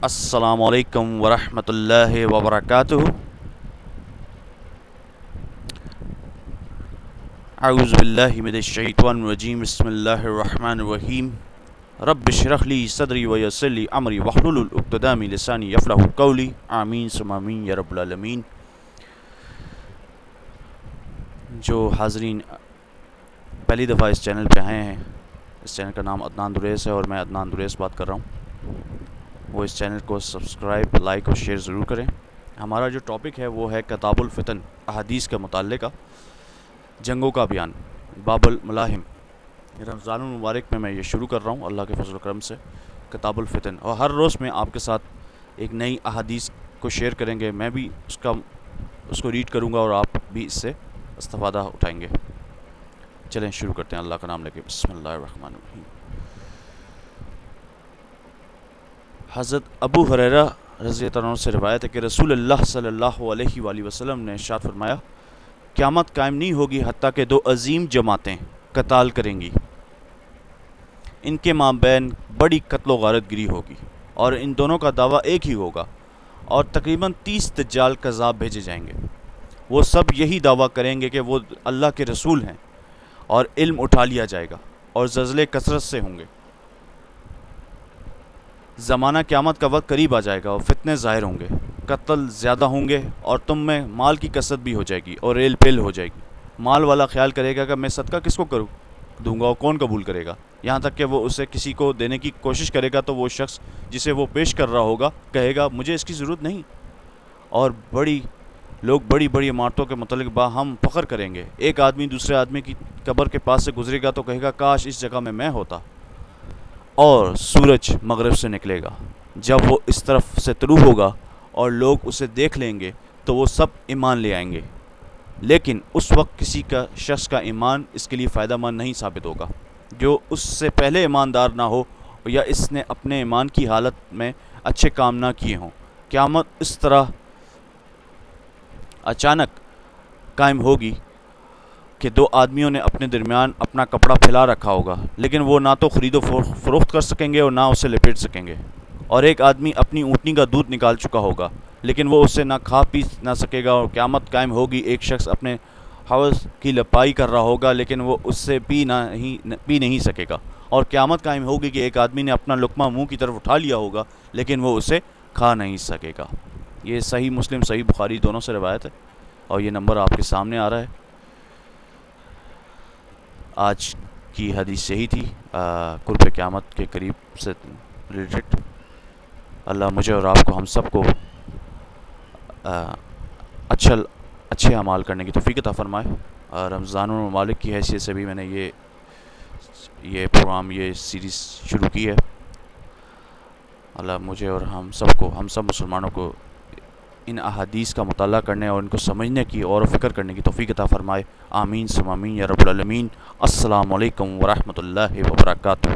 السلام علیکم ورحمۃ اللہ وبرکاتہ۔ اعوذ باللہ من الشیطان الرجیم، بسم اللہ الرحمن الرحیم۔ رب اشرح لی صدری ویسر لی امری واحلل عقدۃ من لسانی یفقہوا قولی، آمین ثم آمین یا رب العالمین۔ جو حاضرین پہلی دفعہ اس چینل پہ آئے ہیں، اس چینل کا نام عدنان دریس ہے اور میں عدنان دریس بات کر رہا ہوں۔ وہ اس چینل کو سبسکرائب، لائک اور شیئر ضرور کریں۔ ہمارا جو ٹاپک ہے وہ ہے کتاب الفتن، احادیث کا متعلقہ جنگوں کا بیان، باب الملاحم۔ رمضان المبارک میں یہ شروع کر رہا ہوں اللہ کے فضل و کرم سے، کتاب الفتن، اور ہر روز میں آپ کے ساتھ ایک نئی احادیث کو شیئر کریں گے۔ میں بھی اس کو ریڈ کروں گا اور آپ بھی اس سے استفادہ اٹھائیں گے۔ چلیں شروع کرتے ہیں اللہ کا نام لے کے۔ بسم اللہ الرحمن الرحیم۔ حضرت ابو ہریرہ رضی اللہ عنہ سے روایت ہے کہ رسول اللہ صلی اللہ علیہ وآلہ وسلم نے ارشاد فرمایا، قیامت قائم نہیں ہوگی حتیٰ کہ دو عظیم جماعتیں قتال کریں گی، ان کے مابین بڑی قتل و غارت گری ہوگی، اور ان دونوں کا دعویٰ ایک ہی ہوگا، اور تقریباً 30 دجال کذاب بھیجے جائیں گے۔ وہ سب یہی دعویٰ کریں گے کہ وہ اللہ کے رسول ہیں، اور علم اٹھا لیا جائے گا، اور زلزلے کثرت سے ہوں گے۔ زمانہ قیامت کا وقت قریب آ جائے گا اور فتنے ظاہر ہوں گے، قتل زیادہ ہوں گے، اور تم میں مال کی کثرت بھی ہو جائے گی اور ریل پیل ہو جائے گی۔ مال والا خیال کرے گا کہ میں صدقہ کس کو دوں گا اور کون قبول کرے گا، یہاں تک کہ وہ اسے کسی کو دینے کی کوشش کرے گا تو وہ شخص جسے وہ پیش کر رہا ہوگا کہے گا مجھے اس کی ضرورت نہیں، اور لوگ بڑی بڑی عمارتوں کے متعلق باہم فخر کریں گے۔ ایک آدمی دوسرے آدمی کی قبر کے پاس سے گزرے گا تو کہے گا کاش اس جگہ میں ہوتا، اور سورج مغرب سے نکلے گا۔ جب وہ اس طرف سے طلوع ہوگا اور لوگ اسے دیکھ لیں گے تو وہ سب ایمان لے آئیں گے، لیکن اس وقت کسی کا شخص کا ایمان اس کے لیے فائدہ مند نہیں ثابت ہوگا جو اس سے پہلے ایماندار نہ ہو یا اس نے اپنے ایمان کی حالت میں اچھے کام نہ کیے ہوں۔ قیامت اس طرح اچانک قائم ہوگی کہ دو آدمیوں نے اپنے درمیان اپنا کپڑا پھیلا رکھا ہوگا، لیکن وہ نہ تو خرید و فروخت کر سکیں گے اور نہ اسے لپیٹ سکیں گے، اور ایک آدمی اپنی اونٹنی کا دودھ نکال چکا ہوگا لیکن وہ اسے نہ کھا پی نہ سکے گا، اور قیامت قائم ہوگی ایک شخص اپنے حوض کی لپائی کر رہا ہوگا لیکن وہ اس سے پی نہیں سکے گا، اور قیامت قائم ہوگی کہ ایک آدمی نے اپنا لقمہ منہ کی طرف اٹھا لیا ہوگا لیکن وہ اسے کھا نہیں سکے گا۔ یہ صحیح مسلم، صحیح بخاری دونوں سے روایت ہے، اور یہ نمبر آپ کے سامنے آ رہا ہے۔ آج کی حدیث یہی تھی، قرب قیامت کے قریب سے ریلیٹڈ۔ اللہ مجھے اور آپ کو، ہم سب کو اچھے اعمال کرنے کی توفیق عطا فرمائے۔ رمضان المبارک کی حیثیت سے بھی میں نے یہ پروگرام، یہ سیریز شروع کی ہے۔ اللہ مجھے اور ہم سب مسلمانوں کو ان احادیث کا مطالعہ کرنے اور ان کو سمجھنے کی اور فکر کرنے کی توفیق عطا فرمائے۔ آمین ثم آمین یا رب العالمین۔ السلام علیکم ورحمۃ اللہ وبرکاتہ۔